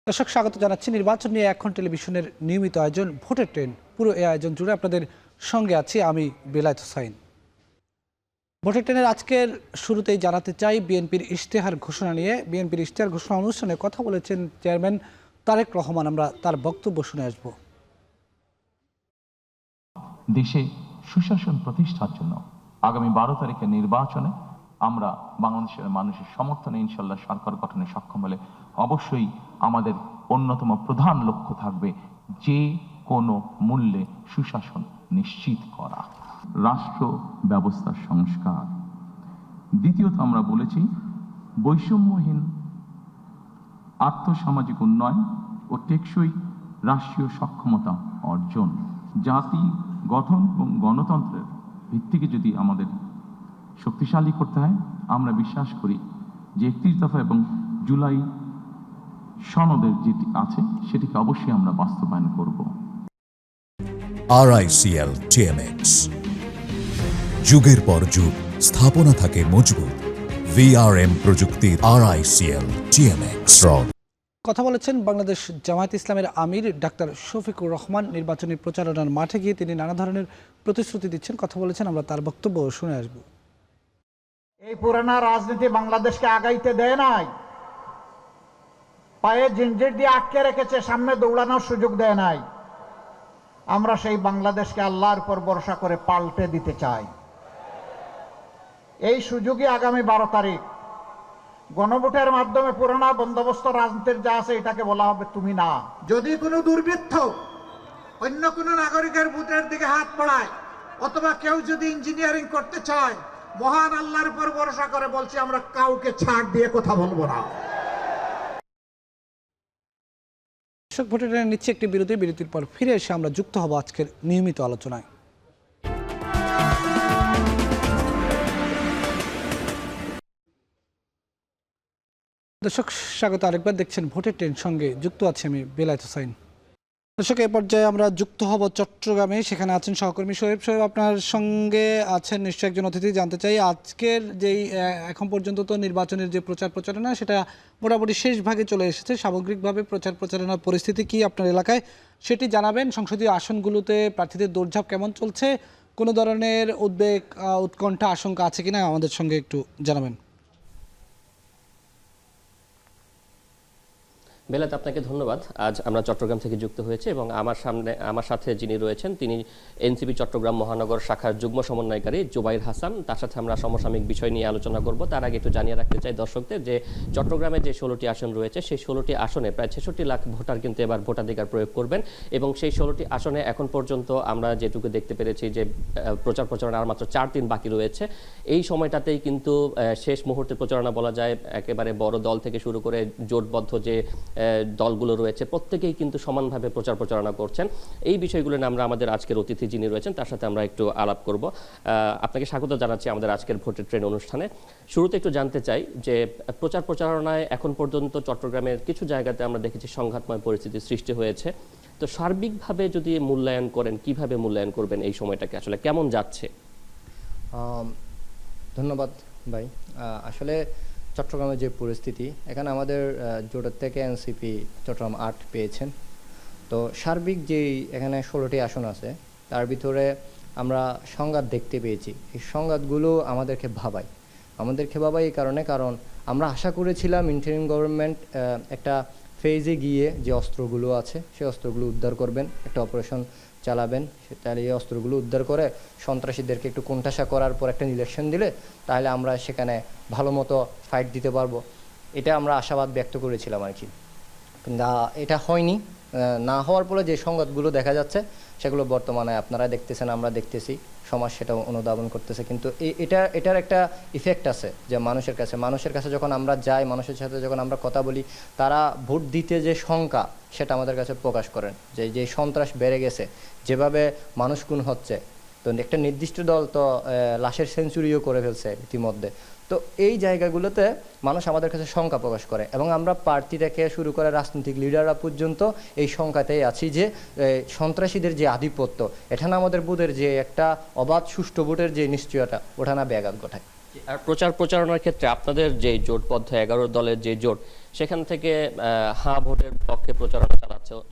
দর্শক স্বাগত জানাচ্ছি নির্বাচন নিয়ে এখন টেলিভিশনের নিয়মিত আয়োজন ভোটের ট্রেন। পুরো এই আয়োজন জুড়ে আপনাদের সঙ্গে আছি আমি বেলায়েত হোসাইন। ভোটের ট্রেনের আজকের শুরুতেই জানাতে চাই বিএনপির ইশতেহার ঘোষণা নিয়ে। বিএনপির ইশতেহার ঘোষণা অনুষ্ঠানে কথা বলেছেন চেয়ারম্যান তারেক রহমান। আমরা তার বক্তব্য শুনে আসব। দেশে সুশাসন প্রতিষ্ঠার জন্য আগামী 12 তারিখের নির্বাচনে আমরা বাংলাদেশের মানুষের সমর্থনে ইনশাল্লাহ সরকার গঠনে সক্ষম হলে অবশ্যই আমাদের অন্যতম প্রধান লক্ষ্য থাকবে যে কোনো মূল্যে সুশাসন নিশ্চিত করা, রাষ্ট্র ব্যবস্থার সংস্কার। দ্বিতীয়ত আমরা বলেছি বৈষম্যহীন আর্থসামাজিক উন্নয়ন ও টেকসই রাষ্ট্রীয় সক্ষমতা অর্জন। জাতি গঠন এবং গণতন্ত্রের ভিত্তিকে যদি আমাদের শক্তিশালী করতে হয়, আমরা বিশ্বাস করি যে 31 দফা এবং জুলাই সনদের যেটি আছে সেটিকে অবশ্যই আমরা বাস্তবায়ন করব। RICL TMX, যুগের পর যুগ স্থাপনা থাকে মজবুত। VRM প্রযুক্তির RICL TMX রড। কথা বলেছেন বাংলাদেশ জামায়াত ইসলামের আমির ডাক্তার শফিকুর রহমান। নির্বাচনী প্রচারণার মাঠে গিয়ে তিনি নানা ধরনের প্রতিশ্রুতি দিচ্ছেন, কথা বলেছেন। আমরা তার বক্তব্য শুনে আসব। এই পুরানা রাজনীতি বাংলাদেশকে আগাইতে দেয় নাই, পায়ে জিঞ্জির দিয়ে আটকে রেখেছে, সামনে দৌড়ানোর সুযোগ দেয় নাই। আমরা সেই বাংলাদেশকে আল্লাহর উপর ভরসা করে পাল্টে দিতে চাই। এই সুযোগই আগামী 12 তারিখ গণভোটের মাধ্যমে পুরানা বন্দোবস্ত রাজনীতির যা আছে এটাকে বলা হবে তুমি না। যদি কোনো দুর্বৃত্ত অন্য কোনো নাগরিকের ভোটের দিকে হাত বাড়ায় অথবা কেউ যদি ইঞ্জিনিয়ারিং করতে চায়, মহান আল্লাহর উপর ভরসা করে বলছি আমরা কাউকে ছাড় দিয়ে কথা বলবো না। ভোটের ট্রেনে নিচ্ছে একটি বিরতির পর ফিরে এসে আমরা যুক্ত হব আজকের নিয়মিত আলোচনায়। দর্শক স্বাগত আরেকবার, দেখছেন ভোটের ট্রেন, সঙ্গে যুক্ত আছে আমি বেলায়েত হোসাইন। দর্শক এ পর্যায়ে আমরা যুক্ত হব চট্টগ্রামে। সেখানে আছেন সহকর্মী সোহেব। আপনার সঙ্গে আছেন নিশ্চয়ই একজন অতিথি। জানতে চাই আজকের যেই এখন পর্যন্ত তো নির্বাচনের যে প্রচারণা সেটা মোটামুটি শেষ ভাগে চলে এসেছে। সামগ্রিকভাবে প্রচারণার পরিস্থিতি কি আপনার এলাকায় সেটি জানাবেন। সংসদীয় আসনগুলোতে প্রার্থীদের দৌড়ঝাঁপ কেমন চলছে, কোনো ধরনের উদ্বেগ, উৎকণ্ঠা, আশঙ্কা আছে কিনা আমাদের সঙ্গে একটু জানাবেন। বেলায়েত, আপনাকে ধন্যবাদ। আজ আমরা চট্টগ্রাম থেকে যুক্ত হয়েছে এবং আমার সাথে যিনি রয়েছেন তিনি এনসিপি চট্টগ্রাম মহানগর শাখার যুগ্ম সমন্বয়কারী জুবাইর হাসান। তার সাথে আমরা সমসাময়িক বিষয় নিয়ে আলোচনা করব। তার আগে একটু জানিয়ে রাখতে চাই দর্শকদের যে চট্টগ্রামে যে 16টি আসন রয়েছে সেই 16টি আসনে প্রায় 66 লাখ ভোটার কিন্তু এবার ভোটাধিকার প্রয়োগ করবেন এবং সেই 16টি আসনে এখন পর্যন্ত আমরা যেটুকু দেখতে পেরেছি যে প্রচারণা আর মাত্র 4 দিন বাকি রয়েছে। এই সময়টাতেই কিন্তু শেষ মুহূর্তে প্রচারণা বলা যায়। একেবারে বড় দল থেকে শুরু করে জোটবদ্ধ যে দলগুলো রয়েছে প্রত্যেকেই কিন্তু সমানভাবে প্রচারণা করছেন। এই বিষয়গুলো নিয়ে আমরা আমাদের আজকের অতিথি যিনি রয়েছেন তার সাথে আমরা একটু আলাপ করব। আপনাকে স্বাগত জানাচ্ছি আমাদের আজকের ভোটের ট্রেন অনুষ্ঠানে। শুরুতে একটু জানতে চাই যে প্রচারণায় এখন পর্যন্ত চট্টগ্রামের কিছু জায়গাতে আমরা দেখেছি সংঘাতময় পরিস্থিতি সৃষ্টি হয়েছে। তো সার্বিকভাবে যদি মূল্যায়ন করেন, কিভাবে মূল্যায়ন করবেন এই সময়টাকে, আসলে কেমন যাচ্ছে? ধন্যবাদ ভাই। আসলে চট্টগ্রামের যে পরিস্থিতি, এখানে আমাদের জোটের থেকে এনসিপি চট্টগ্রাম 8 পেয়েছেন। তো সার্বিক যেই এখানে 16টি আসন আছে তার ভিতরে আমরা সংঘাত দেখতে পেয়েছি। এই সংঘাতগুলো আমাদেরকে ভাবায় এই কারণে, কারণ আমরা আশা করেছিলাম ইন্টারিম গভর্নমেন্ট একটা ফেজে গিয়ে যে অস্ত্রগুলো আছে সেই অস্ত্রগুলো উদ্ধার করবেন, একটা অপারেশন চালাবেন, তাহলে এই অস্ত্রগুলো উদ্ধার করে সন্ত্রাসীদেরকে একটু কোণঠাসা করার পর একটা ইলেকশন দিলে তাহলে আমরা সেখানে ভালো মতো ফাইট দিতে পারবো। এটা আমরা আশাবাদ ব্যক্ত করেছিলাম আর কি। কিন্তু এটা হয়নি। না হওয়ার ফলে যে সংঘাতগুলো দেখা যাচ্ছে সেগুলো বর্তমানে আপনারা দেখতেছেন, আমরা দেখতেছি, সমাজ সেটা অনুধাবন করতেছে। কিন্তু এটার একটা ইফেক্ট আছে যে মানুষের কাছে যখন আমরা যাই, মানুষের সাথে যখন আমরা কথা বলি, তারা ভোট দিতে যে শঙ্কা সেটা আমাদের কাছে প্রকাশ করেন যে সন্ত্রাস বেড়ে গেছে, যেভাবে মানুষ খুন হচ্ছে। তো একটা নির্দিষ্ট দল তো লাশের সেঞ্চুরিও করে ফেলছে ইতিমধ্যে। তো এই জায়গাগুলোতে মানুষ আমাদের কাছে শঙ্কা প্রকাশ করে এবং আমরা প্রার্থী থেকে শুরু করে রাজনৈতিক লিডাররা পর্যন্ত এই শঙ্কাতেই আছি যে সন্ত্রাসীদের যে আধিপত্য, এটা না আমাদের ভোটের যে একটা অবাধ সুষ্ঠু ভোটের যে নিশ্চয়তা, ওঠা না ব্যাঘাত ঘটায়। আর প্রচারণার ক্ষেত্রে আপনাদের যে জোটবদ্ধ 11 দলের যে জোট, সেখান থেকে হ্যাঁ ভোটের পক্ষে প্রচারণা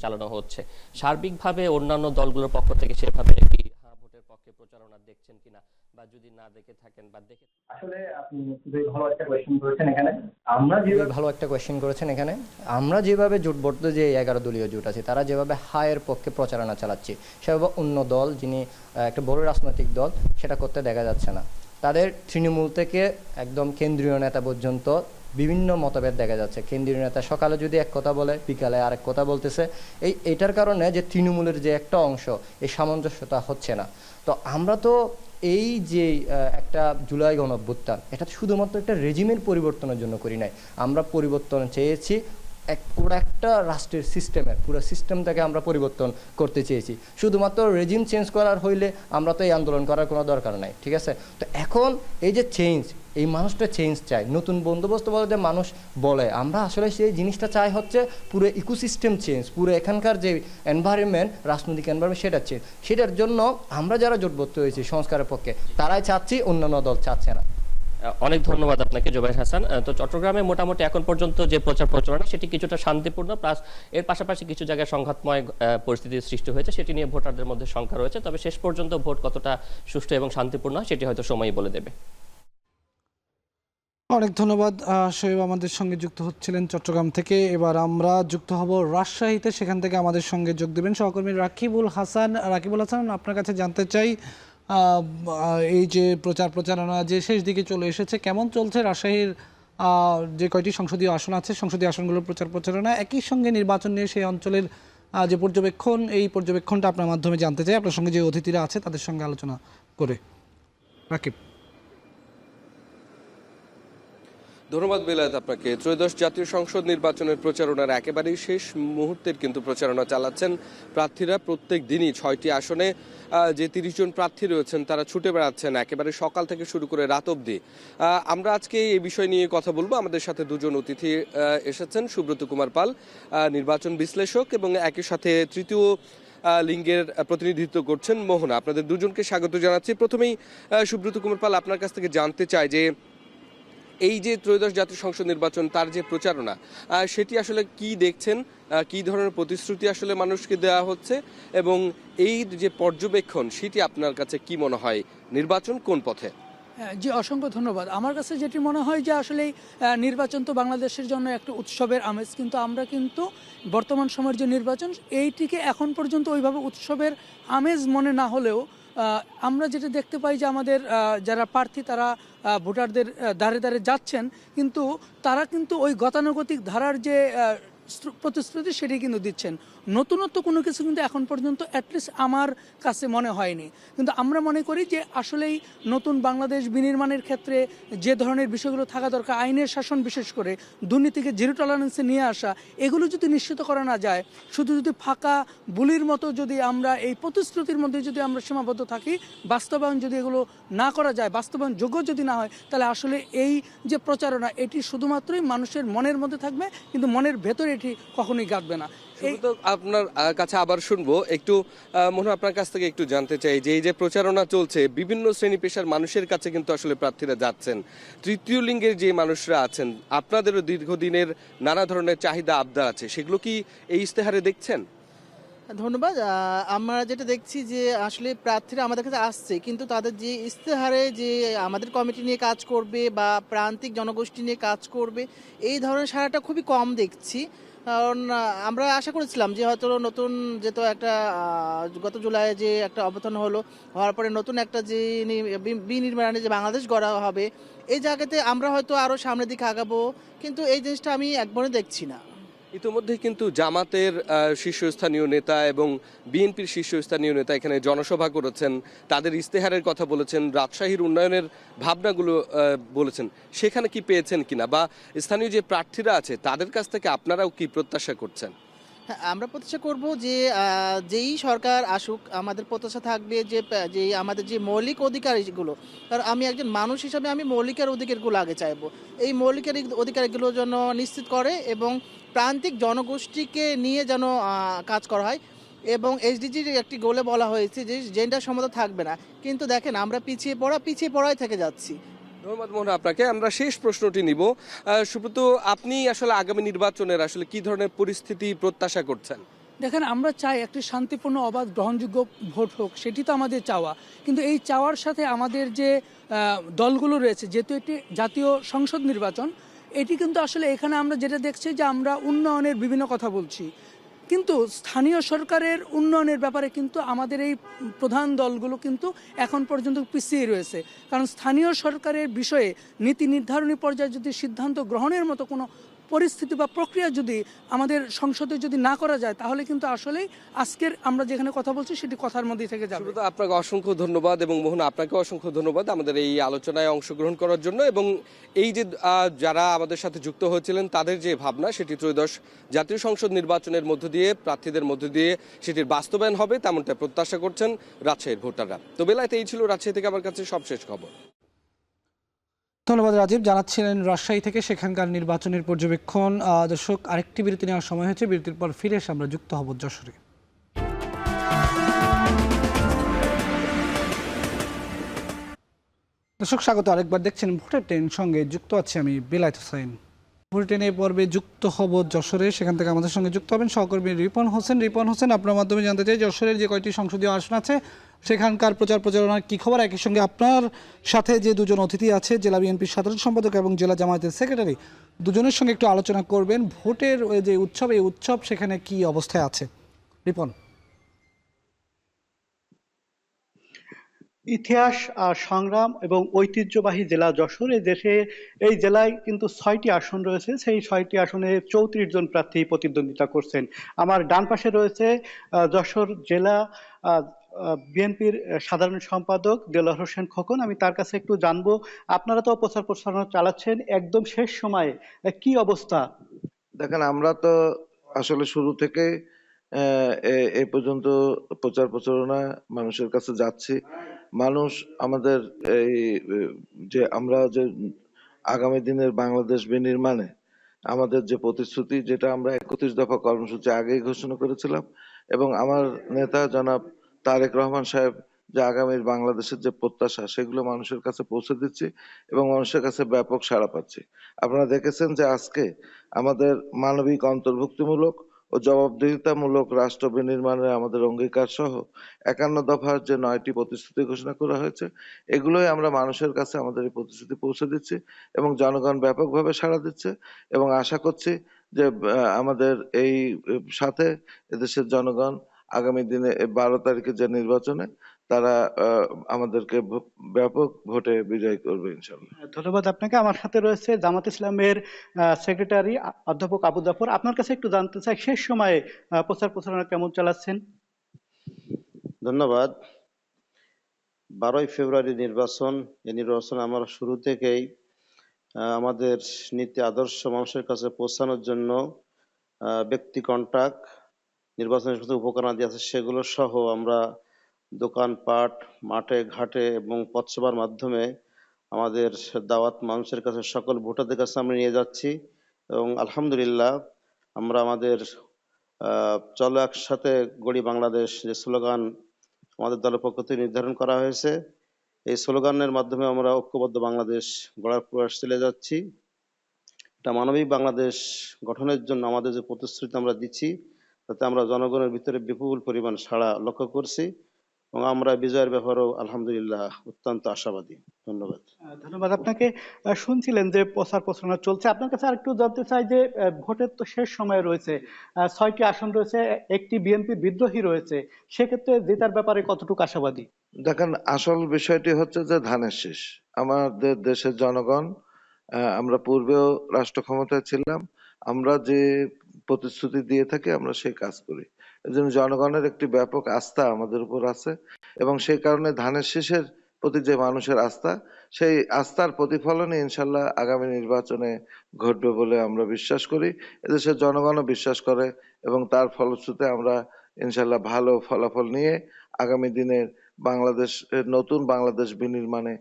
চালানো হচ্ছে। সার্বিকভাবে অন্যান্য দলগুলোর পক্ষ থেকে সেভাবে কি হ্যাঁ ভোটের পক্ষে প্রচারণা দেখছেন কিনা, বা যদি না দেখে থাকেন বা দেখে আসলে আপনি খুবই ভালো একটা কোয়েশ্চেন করেছেন এখানে। আমরা যেভাবে জোটবদ্ধ যে 11 দলীয় জোট আছে, তারা যেভাবে হায়ের পক্ষে প্রচারণা চালাচ্ছে, সেভাবে অন্য দল যিনি একটা বড় রাজনৈতিক দল সেটা করতে দেখা যাচ্ছে না। তাদের তৃণমূল থেকে একদম কেন্দ্রীয় নেতা পর্যন্ত বিভিন্ন মতভেদ দেখা যাচ্ছে। কেন্দ্রীয় নেতা সকালে যদি এক কথা বলে, বিকালে আরেক কথা বলতেছে। এটার কারণে যে তৃণমূলের যে একটা অংশ, এই সামঞ্জস্যতা হচ্ছে না। তো আমরা তো এই যে একটা জুলাই গণঅভ্যুত্থান, এটা শুধুমাত্র একটা রেজিমের পরিবর্তনের জন্য করি নাই। আমরা পরিবর্তন চেয়েছি একটা রাষ্ট্রের সিস্টেমের, পুরো সিস্টেমটাকে আমরা পরিবর্তন করতে চেয়েছি। শুধুমাত্র রেজিম চেঞ্জ করার হইলে আমরা তো এই আন্দোলন করার কোনো দরকার নাই, ঠিক আছে? তো এখন এই যে চেঞ্জ, এই মানুষটা চেঞ্জ চায়, নতুন বন্দোবস্ত বলে যে মানুষ বলে, আমরা আসলে সেই জিনিসটা চাই হচ্ছে পুরো ইকোসিস্টেম চেঞ্জ, পুরো এখানকার যে এনভায়রনমেন্ট, রাজনৈতিক এনভায়রনমেন্ট, সেটা চেঞ্জ। সেটার জন্য আমরা যারা জোটবদ্ধ হয়েছি সংস্কারের পক্ষে, তারাই চাচ্ছি, অন্যান্য দল চাচ্ছে না। অনেক ধন্যবাদ আপনাকে জুবাইর হাসান। তো চট্টগ্রামে মোটামুটি এখন পর্যন্ত যে প্রচারণা, সেটি কিছুটা শান্তিপূর্ণ, প্লাস এর পাশাপাশি কিছু জায়গায় সংঘাতময় পরিস্থিতির সৃষ্টি হয়েছে, সেটি নিয়ে ভোটারদের মধ্যে শঙ্কা রয়েছে। তবে শেষ পর্যন্ত ভোট কতটা সুষ্ঠু এবং শান্তিপূর্ণ হয়, সেটি হয়তো সময়ই বলে দেবে। অনেক ধন্যবাদ শোয়েব, আমাদের সঙ্গে যুক্ত হচ্ছিলেন চট্টগ্রাম থেকে। এবার আমরা যুক্ত হব রাজশাহীতে, সেখান থেকে আমাদের সঙ্গে যোগ দেবেন সহকর্মী রাকিবুল হাসান। আপনার কাছে জানতে চাই, এই যে প্রচারণা যে শেষ দিকে চলে এসেছে, কেমন চলছে রাজশাহীর যে কয়টি সংসদীয় আসন আছে, সংসদীয় আসনগুলোর প্রচারণা, একই সঙ্গে নির্বাচন নিয়ে সেই অঞ্চলের যে পর্যবেক্ষণ, এই পর্যবেক্ষণটা আপনার মাধ্যমে জানতে চাই, আপনার সঙ্গে যে অতিথিরা আছে তাদের সঙ্গে আলোচনা করে। রাকিব। ধন্যবাদ বেলায়েত আপনাকে। ত্রয়োদশ জাতীয় সংসদ নির্বাচনের প্রচারণার একেবারেই শেষ মুহূর্তের কিন্তু প্রচারণা চালাচ্ছেন প্রার্থীরা। প্রত্যেক দিনই 6টি আসনে যে 30 জন প্রার্থী রয়েছেন তারা ছুটে বেড়াচ্ছেন একেবারে সকাল থেকে শুরু করে রাত অবধি। আমরা আজকে এই বিষয় নিয়ে কথা বলবো। আমাদের সাথে দুজন অতিথি এসেছেন, সুব্রত কুমার পাল, নির্বাচন বিশ্লেষক, এবং একই সাথে তৃতীয় লিঙ্গের প্রতিনিধিত্ব করছেন মোহনা। আপনাদের দুজনকে স্বাগত জানাচ্ছি। প্রথমেই সুব্রত কুমার পাল, আপনার কাছ থেকে জানতে চাই যে এই যে ত্রয়োদশ জাতীয় সংসদ নির্বাচন, তার যে প্রচারণা, সেটি আসলে কি দেখছেন, কি ধরনের প্রতিশ্রুতি আসলে মানুষকে দেওয়া হচ্ছে, এবং এই যে পর্যবেক্ষণ, সেটি আপনার কাছে কি মনে হয়, নির্বাচন কোন পথে? জি, অসংখ্য ধন্যবাদ। আমার কাছে যেটি মনে হয় যে আসলে নির্বাচন তো বাংলাদেশের জন্য একটা উৎসবের আমেজ, কিন্তু আমরা কিন্তু বর্তমান সময়ের যে নির্বাচন, এইটিকে এখন পর্যন্ত ওইভাবে উৎসবের আমেজ মনে না হলেও আমরা যেটা দেখতে পাই যে আমাদের যারা প্রার্থী তারা ভোটারদের দ্বারে দ্বারে যাচ্ছেন, কিন্তু তারা কিন্তু ওই গতানুগতিক ধারার যে প্রতিশ্রুতি সেটি কিন্তু দিচ্ছেন। নতুনত্ব কোনো কিছু কিন্তু এখন পর্যন্ত অ্যাটলিস্ট আমার কাছে মনে হয়নি। কিন্তু আমরা মনে করি যে আসলেই নতুন বাংলাদেশ বিনির্মাণের ক্ষেত্রে যে ধরনের বিষয়গুলো থাকা দরকার, আইনের শাসন, বিশেষ করে দুর্নীতিকে জিরো টলারেন্সে নিয়ে আসা, এগুলো যদি নিশ্চিত করা না যায়, শুধু যদি ফাঁকা বুলির মতো যদি আমরা এই প্রতিশ্রুতির মধ্যে যদি আমরা সীমাবদ্ধ থাকি, বাস্তবায়ন যদি এগুলো না করা যায়, বাস্তবায়ন যোগ্য যদি না হয়, তাহলে আসলে এই যে প্রচারণা, এটি শুধুমাত্রই মানুষের মনের মধ্যে থাকবে, কিন্তু মনের ভেতরে এটি কখনোই গাঁথবে না। আপনার কাছে আবার শুনবো একটু, মনে হয় আপনার কাছ থেকে একটু জানতে চাই যে এই যে প্রচারণা চলছে, বিভিন্ন শ্রেণী পেশার মানুষের কাছে কিন্তু আসলে প্রার্থীরা যাচ্ছেন। তৃতীয় লিঙ্গের যে মানুষরা আছেন, আপনাদেরও দীর্ঘদিনের নানা ধরনের চাহিদা আবদার আছে, সেগুলো কি এই ইশতেহারে দেখছেন? ধন্যবাদ। আমরা যেটা দেখছি যে আসলে প্রার্থীরা আমাদের কাছে আসছে, কিন্তু তাদের যে ইশতেহারে যে আমাদের কমিটি নিয়ে কাজ করবে বা প্রান্তিক জনগোষ্ঠী নিয়ে কাজ করবে, এই ধরনের সারাটা খুবই কম দেখছি। কারণ আমরা আশা করেছিলাম যে হয়তো নতুন যেহেতু একটা গত জুলাই যে একটা অভ্যুত্থান হওয়ার পরে নতুন একটা যে বিনির্মাণে যে বাংলাদেশ গড়া হবে, এই জায়গাতে আমরা হয়তো আরও সামনের দিকে আগাবো, কিন্তু এই জিনিসটা আমি একবারও দেখছি না। ইতিমধ্যে কিন্তু জামাতের শীর্ষস্থানীয় নেতা এবং বিএনপির শীর্ষস্থানীয় নেতা এখানে জনসভা করেছেন, তাদের ইশতেহারের কথা বলেছেন, রাজশাহীর উন্নয়নের ভাবনাগুলো বলেছেন। সেখানে কি পেয়েছেন কিনা, বা স্থানীয় যে প্রার্থীরা আছে তাদের কাছ থেকে আপনারাও কি প্রত্যাশা করছেন? হ্যাঁ, আমরা প্রত্যাশা করব যে যেই সরকার আসুক, আমাদের প্রত্যাশা থাকবে যে আমাদের যে মৌলিক অধিকারগুলো, কারণ আমি একজন মানুষ হিসাবে আমি মৌলিকের অধিকারগুলো আগে চাইবো, এই মৌলিকের অধিকারগুলো যেন নিশ্চিত করে এবং প্রান্তিক জনগোষ্ঠীকে নিয়ে যেন কাজ করা হয়। এবং এসডিজির একটি গোলে বলা হয়েছে যে জেন্ডার সমতা থাকবে না, কিন্তু দেখেন আমরা পিছিয়ে পড়াই থেকে যাচ্ছি। ধন্যবাদ মোহন আপনাকে। আমরা শেষ প্রশ্নটি নিব। সুব্রত, আপনি আসলে আগামী নির্বাচনের আসলে কি ধরনের পরিস্থিতি প্রত্যাশা করছেন? দেখেন, আমরা চাই একটি শান্তিপূর্ণ, অবাধ, গ্রহণযোগ্য ভোট হোক, সেটি তো আমাদের চাওয়া। কিন্তু এই চাওয়ার সাথে আমাদের যে দলগুলো রয়েছে, যেহেতু এটি জাতীয় সংসদ নির্বাচন, এটি কিন্তু আসলে এখানে আমরা যেটা দেখছি যে আমরা উন্নয়নের বিভিন্ন কথা বলছি, কিন্তু স্থানীয় সরকারের উন্নয়নের ব্যাপারে কিন্তু আমাদের এই প্রধান দলগুলো কিন্তু এখন পর্যন্ত পিছিয়ে রয়েছে। কারণ স্থানীয় সরকারের বিষয়ে নীতি নির্ধারণী পর্যায়ে যদি সিদ্ধান্ত গ্রহণের মতো কোনো পরিস্থিতি বা প্রক্রিয়া যদি আমাদের সংসদে যদি না করা যায়, তাহলে কিন্তু আসলেই আজকের আমরা যেখানে কথা বলছি সেটি কথার মধ্যেই থেকে যাবে। সুব্রত, আপনাকে অসংখ্য ধন্যবাদ, এবং মোহন আপনাকে অসংখ্য ধন্যবাদ আমাদের এই আলোচনায় অংশগ্রহণ করার জন্য। এবং এই যে যারা আমাদের সাথে যুক্ত হয়েছিলেন, তাদের যে ভাবনা, সেটি ত্রয়োদশ জাতীয় সংসদ নির্বাচনের মধ্য দিয়ে, প্রার্থীদের মধ্য দিয়ে সেটির বাস্তবায়ন হবে, তেমনটা প্রত্যাশা করছেন রাজশাহীর ভোটাররা। তো বেলাতে এই ছিল রাজশাহী থেকে আমার কাছে সবশেষ খবর। ধন্যবাদ রাজীব, জানাচ্ছিলেন রাজশাহী থেকে সেখানকার নির্বাচনের পর্যবেক্ষণ। দর্শক, আরেকটি বিরতি নেওয়ার সময় হয়েছে। বিরতির পর ফিরে এসে আমরা যুক্ত হব যশোরে। দর্শক স্বাগত, আরেকবার দেখছেন ভোটের ট্রেন, সঙ্গে যুক্ত আছি আমি বেলায়েত হোসেন। ভোটের ট্রেনে পর্বে যুক্ত হব যশোরে, সেখান থেকে আমাদের সঙ্গে যুক্ত হবেন সহকর্মী রিপন হোসেন। রিপন হোসেন, আপনার মাধ্যমে জানতে চাই যশোরের যে কয়টি সংসদীয় আসন আছে সেখানকার প্রচারণার কি খবর? একই সঙ্গে আপনার সাথে যে দুজন অতিথি আছে, জেলা বিএনপির সাধারণ সম্পাদক এবং জেলা জামায়াতের সেক্রেটারি, দুজনের সঙ্গে একটু আলোচনা করবেন ভোটের যে উৎসব, এই উৎসব সেখানে কি অবস্থায় আছে। রিপন। ইতিহাস আর সংগ্রাম এবং ঐতিহ্যবাহী জেলা যশোর, এই দেশে এই জেলায় কিন্তু 6টি আসন রয়েছে। সেই 6টি আসনে 34 জন প্রার্থী প্রতিদ্বন্দ্বিতা করছেন। আমার ডান পাশে রয়েছে যশোর জেলা বিএনপির সাধারণ সম্পাদক দেলোয়ার হোসেন খোকন। আমি তার কাছে একটু জানবো, আপনারা তো প্রচার প্রচারণা চালাচ্ছেন, একদম শেষ সময়ে কি অবস্থা? দেখেন, আমরা তো আসলে শুরু থেকে এ পর্যন্ত প্রচার প্রচারণা মানুষের কাছে যাচ্ছি। মানুষ আমাদের এই যে আমরা যে আগামী দিনের বাংলাদেশ বিনির্মাণে আমাদের যে প্রতিশ্রুতি, যেটা আমরা 31 দফা কর্মসূচি আগেই ঘোষণা করেছিলাম, এবং আমার নেতা জনাব তারেক রহমান সাহেব যে আগামীর বাংলাদেশের যে প্রত্যাশা, সেগুলো মানুষের কাছে পৌঁছে দিচ্ছি এবং মানুষের কাছে ব্যাপক সাড়া পাচ্ছি। আপনারা দেখেছেন যে আজকে আমাদের মানবিক, অন্তর্ভুক্তিমূলক ও জবাবদিহিতামূলক রাষ্ট্র বিনির্মাণে আমাদের অঙ্গীকার সহ 51 দফার যে 9টি প্রতিশ্রুতি ঘোষণা করা হয়েছে, এগুলোই আমরা মানুষের কাছে আমাদের এই প্রতিশ্রুতি পৌঁছে দিচ্ছি এবং জনগণ ব্যাপকভাবে সাড়া দিচ্ছে। এবং আশা করছি যে আমাদের এই সাথে এদেশের জনগণ আগামী দিনে 12 তারিখে যে নির্বাচনে তারা আমাদেরকে ব্যাপক ভোটে বিজয় করবে ইনশাল্লাহ। ধন্যবাদ আপনাকে। আমার সাথে রয়েছে জামাত ইসলামের সেক্রেটারি অধ্যাপক আবু জাফর। আপনার কাছে একটু জানতে চাই, শেষ সময়ে প্রচার প্রচারণা কেমন চালাচ্ছেন? ধন্যবাদ। 12ই ফেব্রুয়ারি নির্বাচন। এই নির্বাচন আমরা শুরু থেকেই আমাদের নীতি আদর্শ মানুষের কাছে পৌঁছানোর জন্য ব্যক্তি কন্টাক্ট, নির্বাচনের সাথে উপকরণ দিয়ে আছে সেগুলো সহ আমরা দোকানপাট, মাঠে ঘাটে এবং পথসভার মাধ্যমে আমাদের দাওয়াত মানুষের কাছে, সকল ভোটারদের কাছে আমরা নিয়ে যাচ্ছি। এবং আলহামদুলিল্লাহ আমরা আমাদের চলো একসাথে গড়ি বাংলাদেশ যে স্লোগান আমাদের দলের পক্ষ থেকে নির্ধারণ করা হয়েছে, এই স্লোগানের মাধ্যমে আমরা ঐক্যবদ্ধ বাংলাদেশ গড়ার প্রয়াস চলে যাচ্ছি। এটা মানবিক বাংলাদেশ গঠনের জন্য আমাদের যে প্রতিশ্রুতি আমরা দিচ্ছি, তাতে আমরা জনগণের ভিতরে বিপুল পরিমাণ সাড়া লক্ষ্য করছি এবং আমরা বিজয়ের ব্যাপারেও আলহামদুলিল্লাহ অত্যন্ত আশাবাদী। ধন্যবাদ। ধন্যবাদ আপনাকে। শুনছিলেন যে প্রচার প্রচারণা চলছে, আপনার কাছে আরেকটু জানতে চাই যে ভোটের তো শেষ সময় রয়েছে, 6টি আসন রয়েছে, একটি বিএনপি বিদ্রোহী রয়েছে, সেক্ষেত্রে জেতার ব্যাপারে কতটুকু আশাবাদী? দেখেন, আসল বিষয়টি হচ্ছে যে ধানের শীষ। আমাদের দেশের জনগণ, আমরা পূর্বেও রাষ্ট্র ক্ষমতায় ছিলাম, আমরা যে প্রতিশ্রুতি দিয়ে থাকি আমরা সেই কাজ করি। এজন্য জনগণের একটি ব্যাপক আস্থা আমাদের উপর আছে এবং সেই কারণে ধানের শীষের প্রতি যে মানুষের আস্থা, সেই আস্থার প্রতিফলনে ইনশাল্লাহ আগামী নির্বাচনে ঘটবে বলে আমরা বিশ্বাস করি। এদেশের জনগণও বিশ্বাস করে এবং তার ফলশ্রুতিতে আমরা ইনশাল্লাহ ভালো ফলাফল নিয়ে আগামী দিনের বাংলাদেশ, নতুন বাংলাদেশ বিনির্মাণে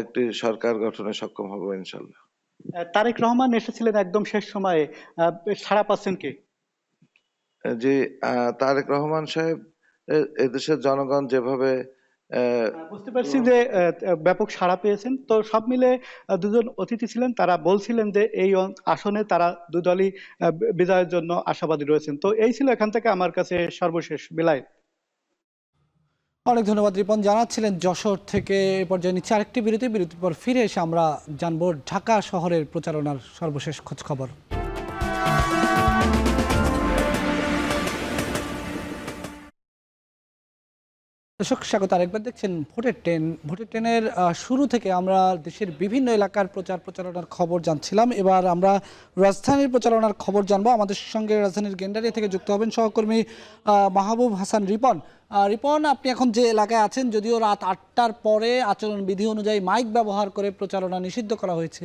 একটি সরকার গঠনে সক্ষম হবো ইনশাল্লাহ। তারেক রহমান এসেছিলেন একদম শেষ সময়ে, সাড়া পাচ্ছেন কে? যে তারেক রহমান সাহেব, এদেশের জনগণ যেভাবে বুঝতে পারছি যে ব্যাপক সাড়া পেয়েছেন। তো সব মিলে দুজন অতিথি ছিলেন, তারা বলছিলেন যে এই আসনে তারা দুই দলই বিজয়ের জন্য আশাবাদী রয়েছেন। তো এই ছিল এখান থেকে আমার কাছে সর্বশেষ বেলায়। অনেক ধন্যবাদ রিপন, জানাচ্ছিলেন যশোর থেকে। এ পর্যায়ে নিচ্ছে আরেকটি বিরতির পর ফিরে এসে আমরা জানবো ঢাকা শহরের প্রচারণার সর্বশেষ খোঁজ খবর। দর্শক স্বাগত আরেকবার, দেখছেন ভোটের ট্রেন। ভোটের ট্রেনের শুরু থেকে আমরা দেশের বিভিন্ন এলাকার প্রচারণার খবর জানছিলাম। এবার আমরা রাজধানীর প্রচারণার খবর জানবো। আমাদের সঙ্গে রাজধানীর গেন্ডারিয়া থেকে যুক্ত হবেন সহকর্মী মাহবুব হাসান রিপন। রিপন, আপনি এখন যে এলাকায় আছেন, যদিও রাত 8টার পরে আচরণবিধি অনুযায়ী মাইক ব্যবহার করে প্রচারণা নিষিদ্ধ করা হয়েছে,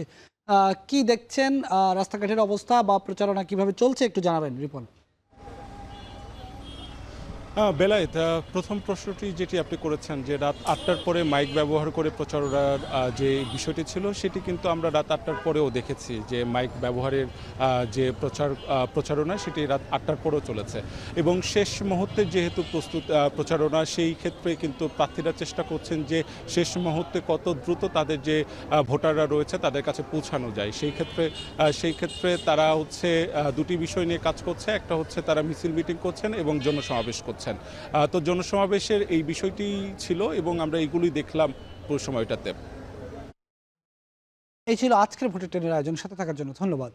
কি দেখছেন রাস্তাঘাটের অবস্থা বা প্রচারণা কিভাবে চলছে একটু জানাবেন রিপন। বেলায়েত, প্রথম প্রশ্নটি যেটি আপনি করেছেন যে রাত 8টার পরে মাইক ব্যবহার করে প্রচারণার যে বিষয়টি ছিল, সেটি কিন্তু আমরা রাত 8টার পরেও দেখেছি যে মাইক ব্যবহারের যে প্রচারণা সেটি রাত 8টার পরেও চলেছে। এবং শেষ মুহূর্তে যেহেতু প্রচারণা, সেই ক্ষেত্রে কিন্তু প্রার্থীরা চেষ্টা করছেন যে শেষ মুহূর্তে কত দ্রুত তাদের যে ভোটাররা রয়েছে তাদের কাছে পৌঁছানো যায়। সেই ক্ষেত্রে তারা হচ্ছে দুটি বিষয় নিয়ে কাজ করছে। একটা হচ্ছে তারা মিছিল মিটিং করছেন এবং জনসমাবেশ করছেন। তো জনসমাবেশের এই বিষয়টি ছিল এবং আমরা এইগুলি দেখলাম পুরো সময়টাতে। এই ছিল আজকের ভোটের ট্রেনের আয়োজন। সাথে থাকার জন্য ধন্যবাদ।